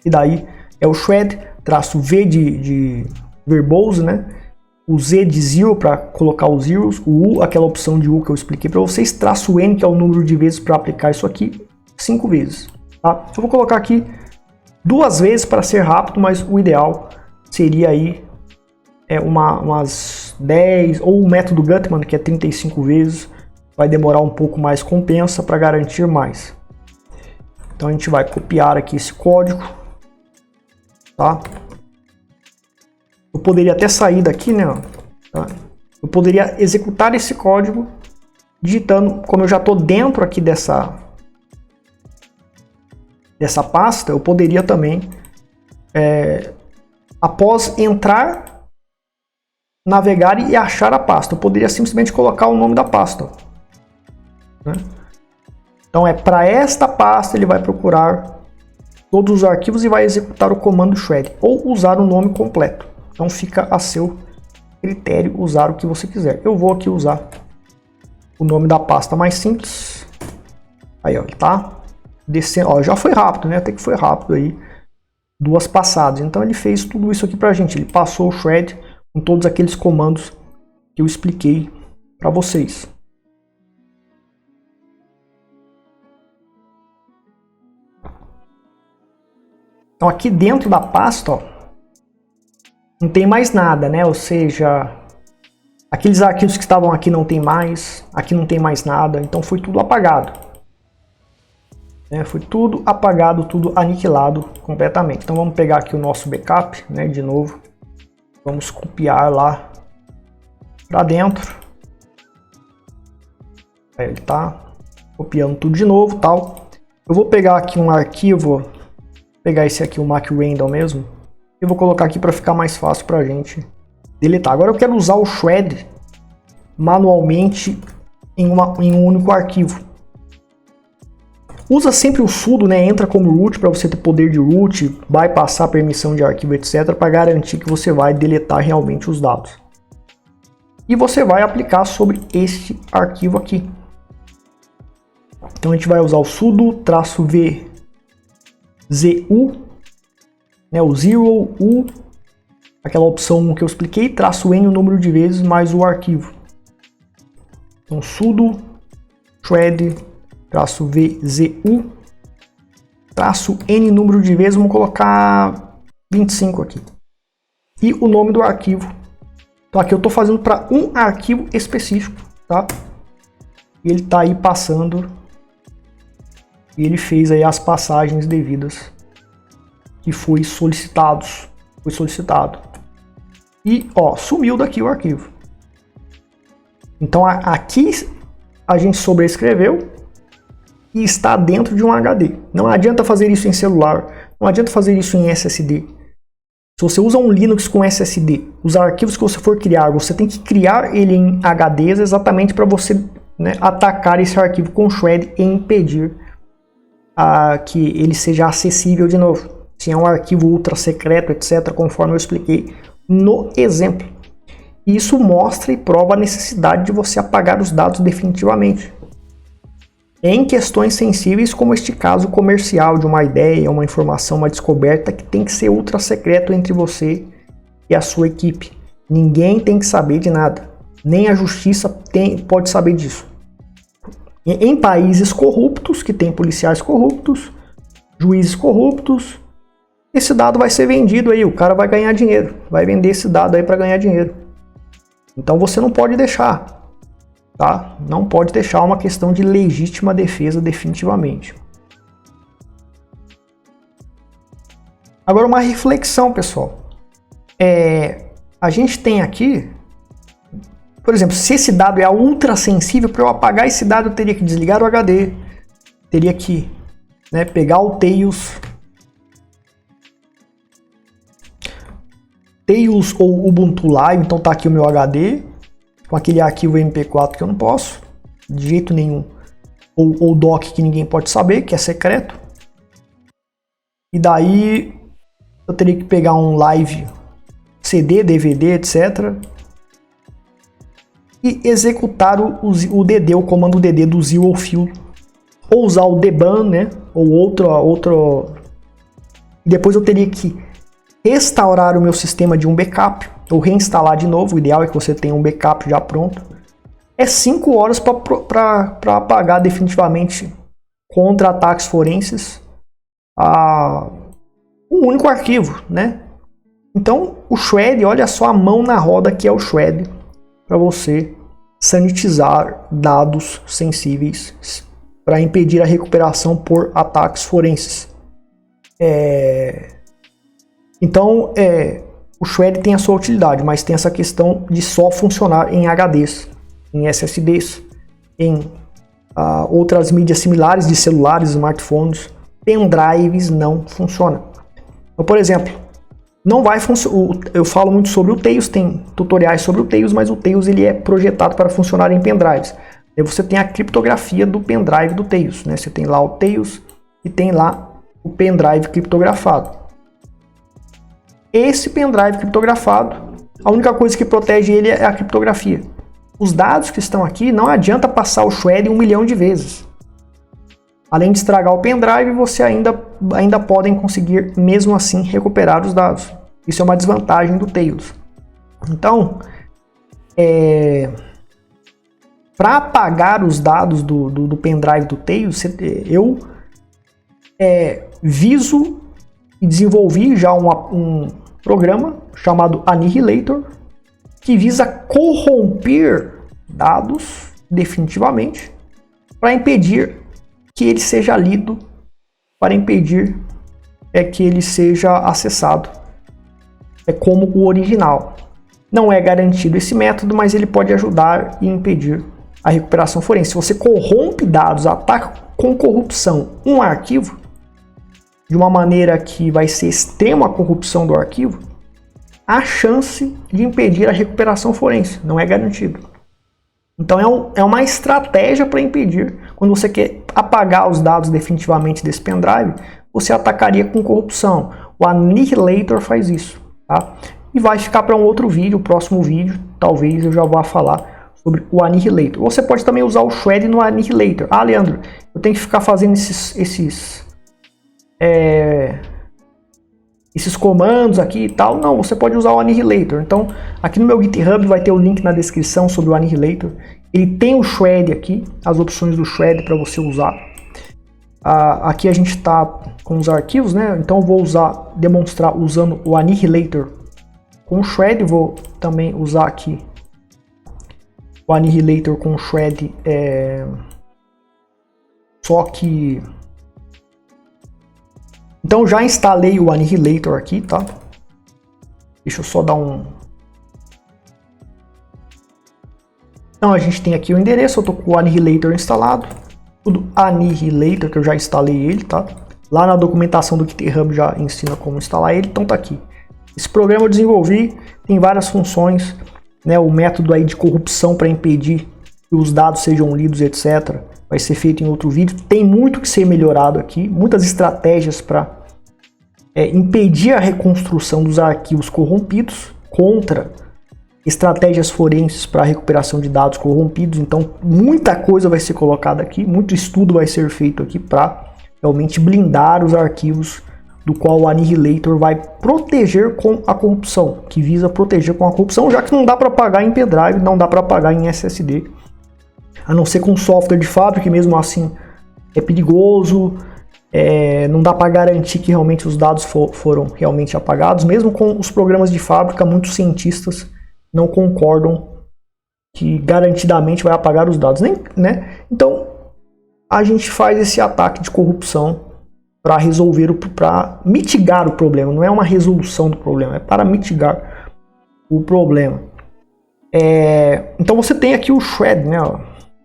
E daí é o shred, traço V de verbose, né? O Z de zero para colocar os zeros, o U, aquela opção de U que eu expliquei para vocês, traço N, que é o número de vezes para aplicar isso aqui, 5 vezes. Tá? Eu vou colocar aqui 2 vezes para ser rápido, mas o ideal seria aí umas 10, ou o método Gutman, que é 35 vezes, vai demorar um pouco mais, compensa para garantir mais. Então a gente vai copiar aqui esse código, tá? Eu poderia até sair daqui, né? Tá? Eu poderia executar esse código digitando, como eu já estou dentro aqui dessa pasta, eu poderia também, após entrar, navegar e achar a pasta, eu poderia simplesmente colocar o nome da pasta. Né? Então para esta pasta ele vai procurar todos os arquivos e vai executar o comando shred, ou usar o nome completo. Então fica a seu critério usar o que você quiser. Eu vou aqui usar o nome da pasta mais simples. Aí ó, ele tá descendo, ó, já foi rápido, né? Até que foi rápido aí, 2 passadas. Então ele fez tudo isso aqui pra gente, ele passou o shred com todos aqueles comandos que eu expliquei para vocês. Então aqui dentro da pasta, ó, não tem mais nada, né? Ou seja, aqueles arquivos que estavam aqui não tem mais, aqui não tem mais nada, então foi tudo apagado. Foi tudo apagado, tudo aniquilado completamente. Então vamos pegar aqui o nosso backup, né, de novo. Vamos copiar lá para dentro. Aí ele tá copiando tudo de novo, tal. Eu vou pegar aqui um arquivo, pegar esse aqui, o macrandom mesmo, e vou colocar aqui para ficar mais fácil para a gente deletar. Agora eu quero usar o shred manualmente em um único arquivo. Usa sempre o sudo, né? Entra como root para você ter poder de root, bypassar a permissão de arquivo, etc, para garantir que você vai deletar realmente os dados. E você vai aplicar sobre este arquivo aqui. Então a gente vai usar o sudo -vzu, né? O zero, u, aquela opção que eu expliquei, -n o número de vezes mais o arquivo. Então sudo shred -vzu, -n número de vezes, vamos colocar 25 aqui. E o nome do arquivo Então aqui eu estou fazendo para um arquivo específico, tá? E ele está aí passando, e ele fez aí as passagens devidas que foi solicitado. E ó, sumiu daqui o arquivo. Então aqui a gente sobrescreveu e está dentro de um HD. Não adianta fazer isso em celular, não adianta fazer isso em SSD. Se você usa um Linux com SSD, os arquivos que você for criar, você tem que criar ele em HDs exatamente para você, né, atacar esse arquivo com shred e impedir que ele seja acessível de novo. Se é um arquivo ultra secreto, etc., conforme eu expliquei no exemplo. Isso mostra e prova a necessidade de você apagar os dados definitivamente. Em questões sensíveis, como este caso comercial de uma ideia, uma informação, uma descoberta que tem que ser ultra secreto entre você e a sua equipe. Ninguém tem que saber de nada. Nem a justiça pode saber disso. Em países corruptos, que tem policiais corruptos, juízes corruptos, esse dado vai ser vendido aí, o cara vai ganhar dinheiro, vai vender esse dado aí para ganhar dinheiro. Então você não pode deixar. Tá? Não pode deixar, uma questão de legítima defesa definitivamente. Agora uma reflexão, pessoal. A gente tem aqui, por exemplo, se esse dado é ultra sensível, para eu apagar esse dado eu teria que desligar o HD, teria que, né, pegar o Tails ou Ubuntu Live, então tá aqui o meu HD, com aquele arquivo MP4 que eu não posso, de jeito nenhum, ou doc que ninguém pode saber, que é secreto. E daí eu teria que pegar um live CD, DVD, etc. e executar o DD, o comando DD do ZIL ou FIL, ou usar o deban, né, ou outro. E depois eu teria que restaurar o meu sistema de um backup, ou reinstalar de novo. O ideal é que você tenha um backup já pronto. É 5 horas para apagar definitivamente contra ataques forenses um único arquivo, né? Então o shred, olha só a mão na roda que é o shred para você sanitizar dados sensíveis para impedir a recuperação por ataques forenses. Então o shred tem a sua utilidade, mas tem essa questão de só funcionar em HDs, em SSDs, em outras mídias similares de celulares, smartphones. Pendrives não funciona. Então, por exemplo, não vai funcionar. Eu falo muito sobre o Tails, tem tutoriais sobre o Tails, mas o Tails ele é projetado para funcionar em pendrives. Aí você tem a criptografia do pendrive do Tails, né? Você tem lá o Tails e tem lá o pendrive criptografado. Esse pendrive criptografado, a única coisa que protege ele é a criptografia. Os dados que estão aqui, não adianta passar o shred 1 milhão de vezes. Além de estragar o pendrive, você ainda podem conseguir, mesmo assim, recuperar os dados. Isso é uma desvantagem do Tails. Então, para apagar os dados do pendrive do Tails, eu viso e desenvolvi já um programa chamado Annihilator, que visa corromper dados definitivamente para impedir que ele seja lido, para impedir que ele seja acessado. É como o original. Não é garantido esse método, mas ele pode ajudar e impedir a recuperação forense. Se você corrompe dados, ataca com corrupção um arquivo, de uma maneira que vai ser extrema a corrupção do arquivo, a chance de impedir a recuperação forense não é garantido. Então é uma estratégia para impedir. Quando você quer apagar os dados definitivamente desse pendrive, você atacaria com corrupção. O Annihilator faz isso, tá? E vai ficar para um outro vídeo, o próximo vídeo, talvez eu já vá falar sobre o Annihilator. Você pode também usar o shred no Annihilator. Ah, Leandro, eu tenho que ficar fazendo esses comandos aqui e tal. Não, você pode usar o Annihilator. Então, aqui no meu GitHub vai ter o link na descrição sobre o Annihilator. Ele tem o shred aqui, as opções do shred para você usar. Aqui a gente está com os arquivos, né? Então eu vou demonstrar usando o Annihilator com Shred. Vou também usar aqui o Annihilator com Shred, só que... Então já instalei o Annihilator aqui, tá? Deixa eu só dar um... Então a gente tem aqui o endereço, eu tô com o Annihilator instalado. Tudo Annihilator, que eu já instalei ele, tá? Lá na documentação do GitHub já ensina como instalar ele, então tá aqui. Esse programa eu desenvolvi, tem várias funções, né? O método aí de corrupção para impedir que os dados sejam lidos, etc. Vai ser feito em outro vídeo. Tem muito que ser melhorado aqui, muitas estratégias para impedir a reconstrução dos arquivos corrompidos contra estratégias forenses para recuperação de dados corrompidos. Então muita coisa vai ser colocada aqui, muito estudo vai ser feito aqui para realmente blindar os arquivos do qual o Annihilator vai proteger com a corrupção, que visa proteger com a corrupção, já que não dá para apagar em pendrive, não dá para apagar em SSD, a não ser com software de fábrica, e mesmo assim é perigoso, não dá para garantir que realmente os dados foram realmente apagados, mesmo com os programas de fábrica, muitos cientistas não concordam que garantidamente vai apagar os dados, né? Então a gente faz esse ataque de corrupção para resolver, para mitigar o problema. Não é uma resolução do problema, é para mitigar o problema. Então você tem aqui o Shred, né?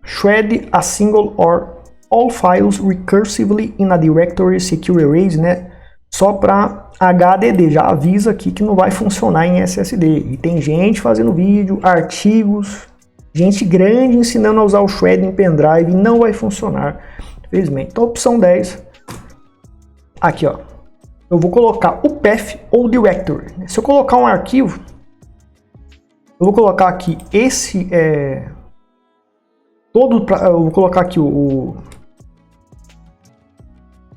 Shred a single or all files recursively in a directory secure arrays, né? Só para HDD, já avisa aqui que não vai funcionar em SSD. E tem gente fazendo vídeo, artigos, gente grande ensinando a usar o Shred em pendrive e não vai funcionar, infelizmente. Então, opção 10, aqui ó, eu vou colocar o path ou directory. Se eu colocar um arquivo, eu vou colocar aqui esse, eu vou colocar aqui o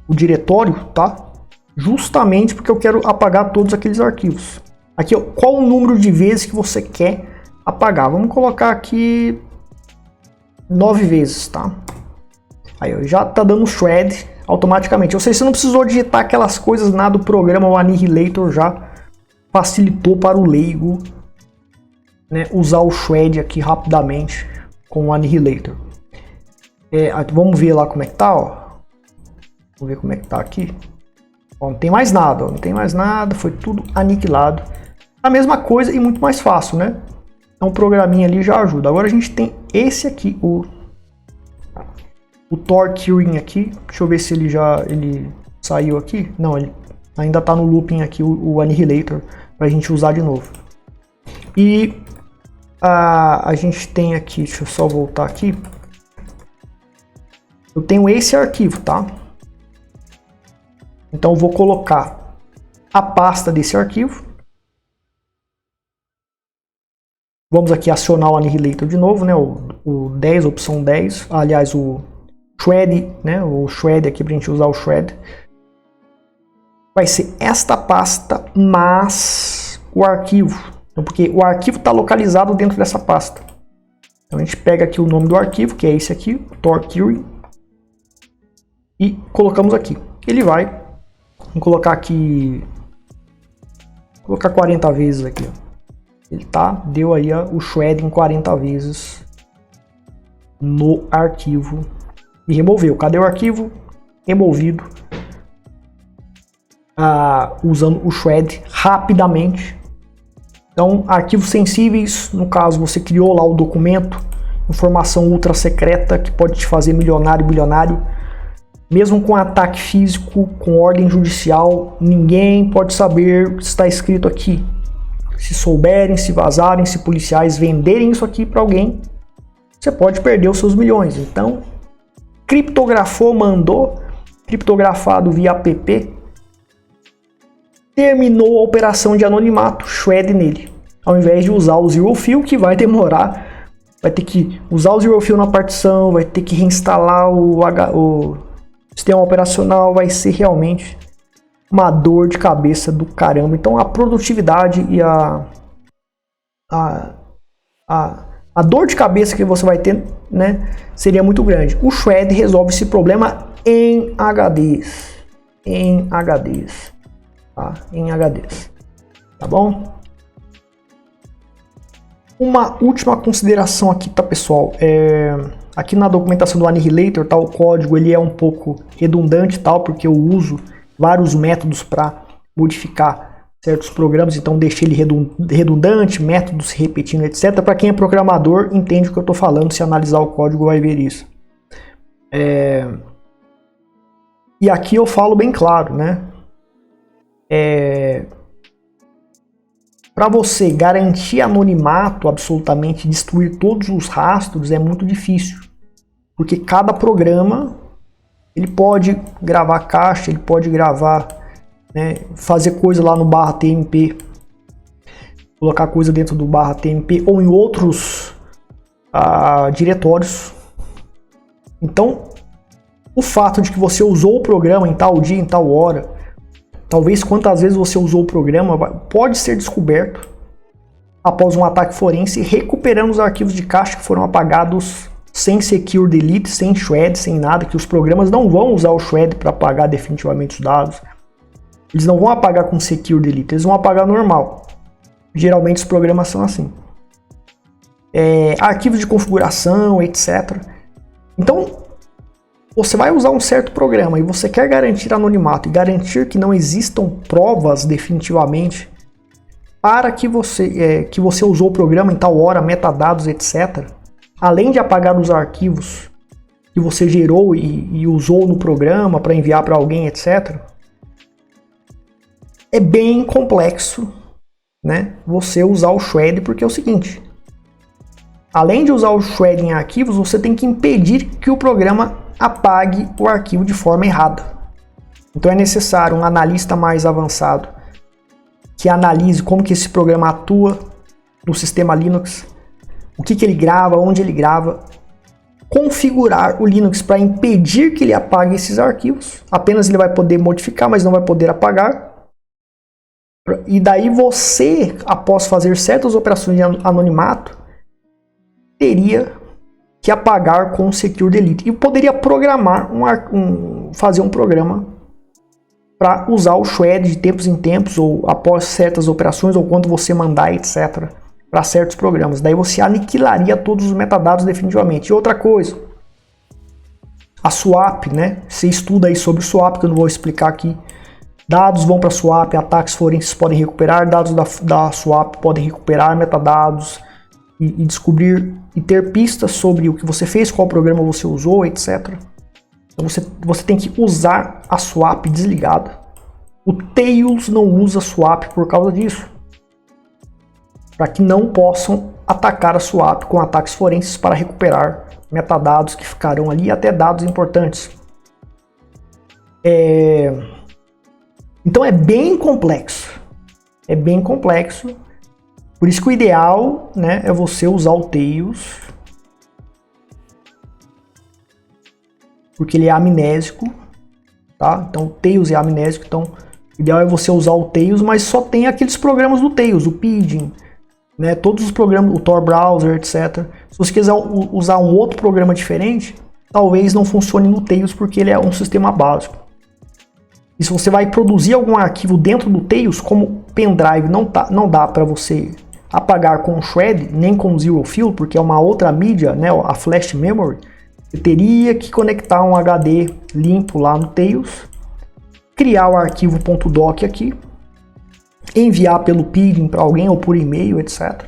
diretório, tá? Justamente porque eu quero apagar todos aqueles arquivos. Aqui, ó, qual o número de vezes que você quer apagar? Vamos colocar aqui 9 vezes, tá? Aí, ó, já tá dando Shred automaticamente. Ou seja, você não precisou digitar aquelas coisas nada do programa, o Annihilator já facilitou para o leigo, né, usar o Shred aqui rapidamente com o Annihilator. Vamos ver lá como é que tá, ó. Vamos ver como é que tá aqui. Ó, não tem mais nada, ó, não tem mais nada, foi tudo aniquilado. A mesma coisa e muito mais fácil, né? Então o programinha ali já ajuda. Agora a gente tem esse aqui, o Torcuring aqui. Deixa eu ver se ele saiu aqui. Não, ele ainda tá no looping aqui, o Annihilator, pra gente usar de novo. E a gente tem aqui, deixa eu só voltar aqui. Eu tenho esse arquivo, tá? Então eu vou colocar a pasta desse arquivo. Vamos aqui acionar o Annihilator de novo, né? O 10, opção 10. Aliás, o Shred, né? O Shred aqui pra gente usar o Shred. Vai ser esta pasta, mas o arquivo. Então, porque o arquivo está localizado dentro dessa pasta. Então a gente pega aqui o nome do arquivo, que é esse aqui, Torcuring, e colocamos aqui. Ele vai, vamos colocar aqui, vou colocar 40 vezes aqui, ó. Ele deu aí o Shred em 40 vezes no arquivo e removeu. Cadê o arquivo? Removido. Usando o Shred rapidamente. Então, arquivos sensíveis, no caso você criou lá o documento, informação ultra secreta que pode te fazer milionário, bilionário. Mesmo com ataque físico, com ordem judicial, ninguém pode saber o que está escrito aqui. Se souberem, se vazarem, se policiais venderem isso aqui para alguém, você pode perder os seus milhões. Então, criptografou, mandou, criptografado via app, terminou a operação de anonimato, Shred nele. Ao invés de usar o Zero Fill, que vai demorar, vai ter que usar o Zero Fill na partição, vai ter que reinstalar o sistema operacional, vai ser realmente uma dor de cabeça do caramba. Então a produtividade e a dor de cabeça que você vai ter, né, seria muito grande. O Shred resolve esse problema em HDs. Em HDs. Tá? Em HDs. Tá bom? Uma última consideração aqui, tá, pessoal? Aqui na documentação do Annihilator, tá, o código ele é um pouco redundante, tal, porque eu uso vários métodos para modificar certos programas, então deixei ele redundante, métodos se repetindo, etc. Para quem é programador, entende o que eu estou falando, se analisar o código vai ver isso. E aqui eu falo bem claro, né? Para você garantir anonimato, absolutamente destruir todos os rastros, é muito difícil. Porque cada programa, ele pode gravar caixa, ele pode gravar, né, fazer coisa lá no /tmp, colocar coisa dentro do /tmp ou em outros diretórios. Então, o fato de que você usou o programa em tal dia, em tal hora, talvez quantas vezes você usou o programa, pode ser descoberto após um ataque forense, recuperando os arquivos de caixa que foram apagados sem secure delete, sem shred, sem nada, que os programas não vão usar o shred para apagar definitivamente os dados. Eles não vão apagar com secure delete, eles vão apagar normal. Geralmente os programas são assim. Arquivos de configuração, etc. Então, você vai usar um certo programa e você quer garantir anonimato e garantir que não existam provas definitivamente para que você usou o programa em tal hora, metadados, etc. Além de apagar os arquivos que você gerou e usou no programa para enviar para alguém, etc. É bem complexo, né, você usar o shred, porque é o seguinte: além de usar o shred em arquivos, você tem que impedir que o programa apague o arquivo de forma errada. Então é necessário um analista mais avançado que analise como que esse programa atua no sistema Linux, o que ele grava, onde ele grava, configurar o Linux para impedir que ele apague esses arquivos. Apenas ele vai poder modificar, mas não vai poder apagar. E daí você, após fazer certas operações de anonimato, teria que apagar com secure delete. E poderia programar fazer um programa para usar o shred de tempos em tempos, ou após certas operações, ou quando você mandar, etc., para certos programas. Daí você aniquilaria todos os metadados definitivamente. E outra coisa, a swap, né? Você estuda aí sobre swap, que eu não vou explicar aqui. Dados vão para swap, ataques forenses podem recuperar, dados da swap podem recuperar metadados e descobrir e ter pistas sobre o que você fez, qual programa você usou, etc. Então você tem que usar a swap desligada. O Tails não usa swap por causa disso, para que não possam atacar a swap com ataques forenses para recuperar metadados que ficarão ali, até dados importantes. Então é bem complexo. É bem complexo. Por isso que o ideal, né, é você usar o Tails, porque ele é amnésico, tá? Então o Tails é amnésico, então o ideal é você usar o Tails, mas só tem aqueles programas do Tails, o Pidgin, né, todos os programas, o Tor Browser, etc. Se você quiser usar um outro programa diferente, talvez não funcione no Tails, porque ele é um sistema básico. E se você vai produzir algum arquivo dentro do Tails, como pendrive não dá para você apagar com o shred, nem com o zero fill, porque é uma outra mídia, né, a flash memory, você teria que conectar um HD limpo lá no Tails, criar o arquivo .doc aqui, enviar pelo Pidgin para alguém ou por e-mail, etc.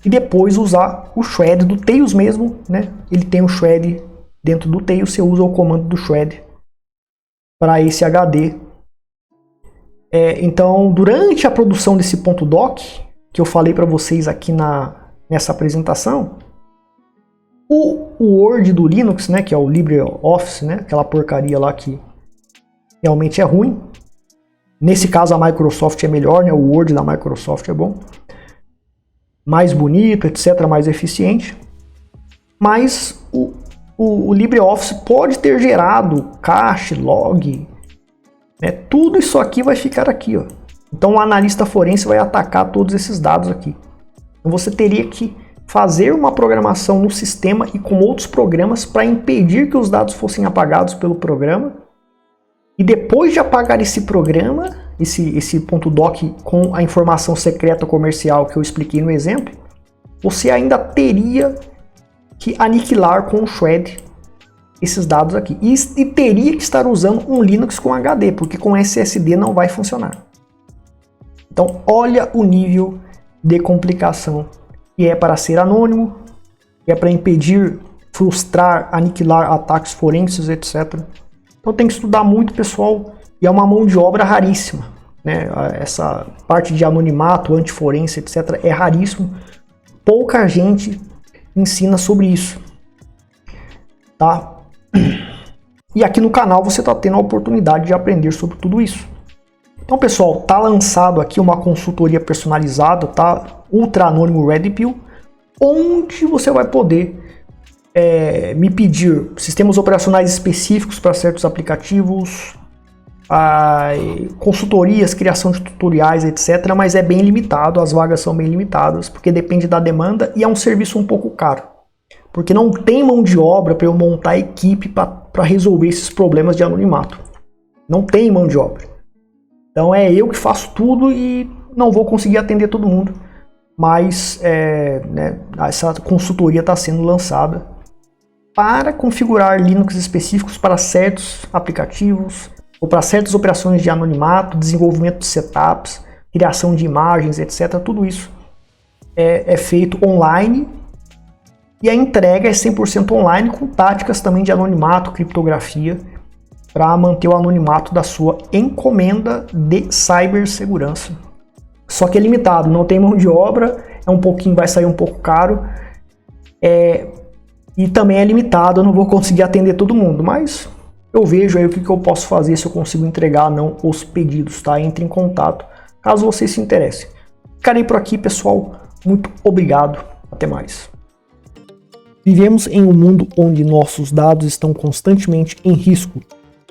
E depois usar o shred do Tails mesmo, né? Ele tem o shred dentro do Tails, você usa o comando do shred para esse HD. Então, durante a produção desse .doc, que eu falei para vocês aqui nessa apresentação, o Word do Linux, né, que é o LibreOffice, né, aquela porcaria lá que realmente é ruim. Nesse caso a Microsoft é melhor, né, o Word da Microsoft é bom. Mais bonito, etc, mais eficiente. Mas o LibreOffice pode ter gerado cache, log, né, tudo isso aqui vai ficar aqui, ó. Então o analista forense vai atacar todos esses dados aqui. Então você teria que fazer uma programação no sistema e com outros programas para impedir que os dados fossem apagados pelo programa. E depois de apagar esse programa, esse .doc com a informação secreta comercial que eu expliquei no exemplo, você ainda teria que aniquilar com o shred esses dados aqui. E teria que estar usando um Linux com HD, porque com SSD não vai funcionar. Então, olha o nível de complicação que é para ser anônimo, que é para impedir, frustrar, aniquilar ataques forenses, etc. Então tem que estudar muito, pessoal, e é uma mão de obra raríssima, né? Essa parte de anonimato, antiforense, etc. é raríssimo. Pouca gente ensina sobre isso, tá? E aqui no canal você está tendo a oportunidade de aprender sobre tudo isso. Então, pessoal, tá lançado aqui uma consultoria personalizada, tá? Ultra Anônimo Red Pill, onde você vai poder me pedir sistemas operacionais específicos para certos aplicativos, consultorias, criação de tutoriais, etc. Mas é bem limitado, as vagas são bem limitadas, porque depende da demanda e é um serviço um pouco caro. Porque não tem mão de obra para eu montar equipe para resolver esses problemas de anonimato. Não tem mão de obra. Então é eu que faço tudo e não vou conseguir atender todo mundo. Mas né, essa consultoria está sendo lançada para configurar Linux específicos para certos aplicativos ou para certas operações de anonimato, desenvolvimento de setups, criação de imagens, etc. Tudo isso é feito online e a entrega é 100% online com táticas também de anonimato, criptografia, para manter o anonimato da sua encomenda de cibersegurança. Só que é limitado, não tem mão de obra, vai sair um pouco caro, e também é limitado, eu não vou conseguir atender todo mundo, mas eu vejo aí o que eu posso fazer, se eu consigo entregar ou não os pedidos, tá? Entre em contato, caso você se interesse. Ficarei por aqui, pessoal, muito obrigado, até mais. Vivemos em um mundo onde nossos dados estão constantemente em risco.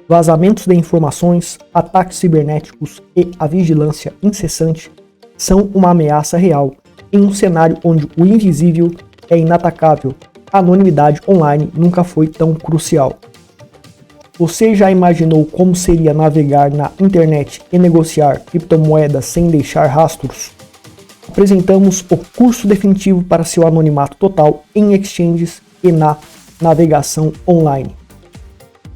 Vazamentos de informações, ataques cibernéticos e a vigilância incessante são uma ameaça real em um cenário onde o invisível é inatacável. A anonimidade online nunca foi tão crucial. Você já imaginou como seria navegar na internet e negociar criptomoedas sem deixar rastros? Apresentamos o curso definitivo para seu anonimato total em exchanges e na navegação online.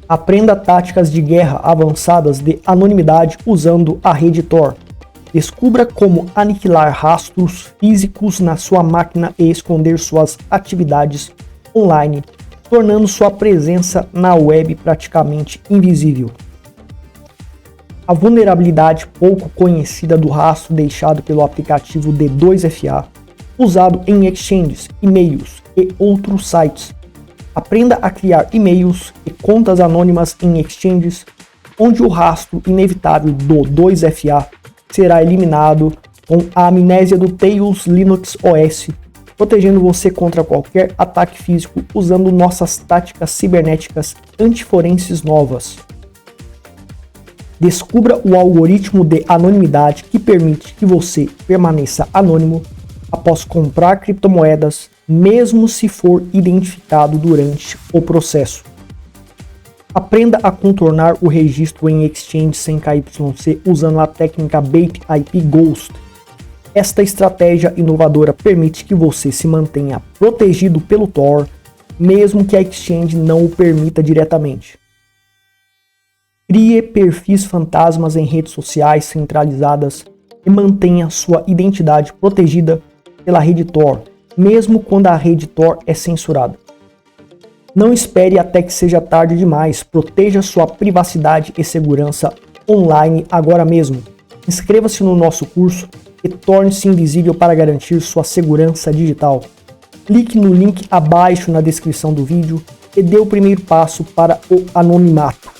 Aprenda táticas de guerra avançadas de anonimidade usando a rede Tor. Descubra como aniquilar rastros físicos na sua máquina e esconder suas atividades online, tornando sua presença na web praticamente invisível. A vulnerabilidade pouco conhecida do rastro deixado pelo aplicativo D2FA, usado em exchanges, e-mails e outros sites. Aprenda a criar e-mails e contas anônimas em exchanges, onde o rastro inevitável do 2FA será eliminado com a amnésia do Tails Linux OS, protegendo você contra qualquer ataque físico usando nossas táticas cibernéticas antiforenses novas. Descubra o algoritmo de anonimidade que permite que você permaneça anônimo após comprar criptomoedas, mesmo se for identificado durante o processo. Aprenda a contornar o registro em exchange sem KYC usando a técnica Bait IP Ghost. Esta estratégia inovadora permite que você se mantenha protegido pelo Tor, mesmo que a exchange não o permita diretamente. Crie perfis fantasmas em redes sociais centralizadas e mantenha sua identidade protegida pela rede Tor, mesmo quando a rede Tor é censurada. Não espere até que seja tarde demais, proteja sua privacidade e segurança online agora mesmo. Inscreva-se no nosso curso e torne-se invisível para garantir sua segurança digital. Clique no link abaixo na descrição do vídeo e dê o primeiro passo para o anonimato.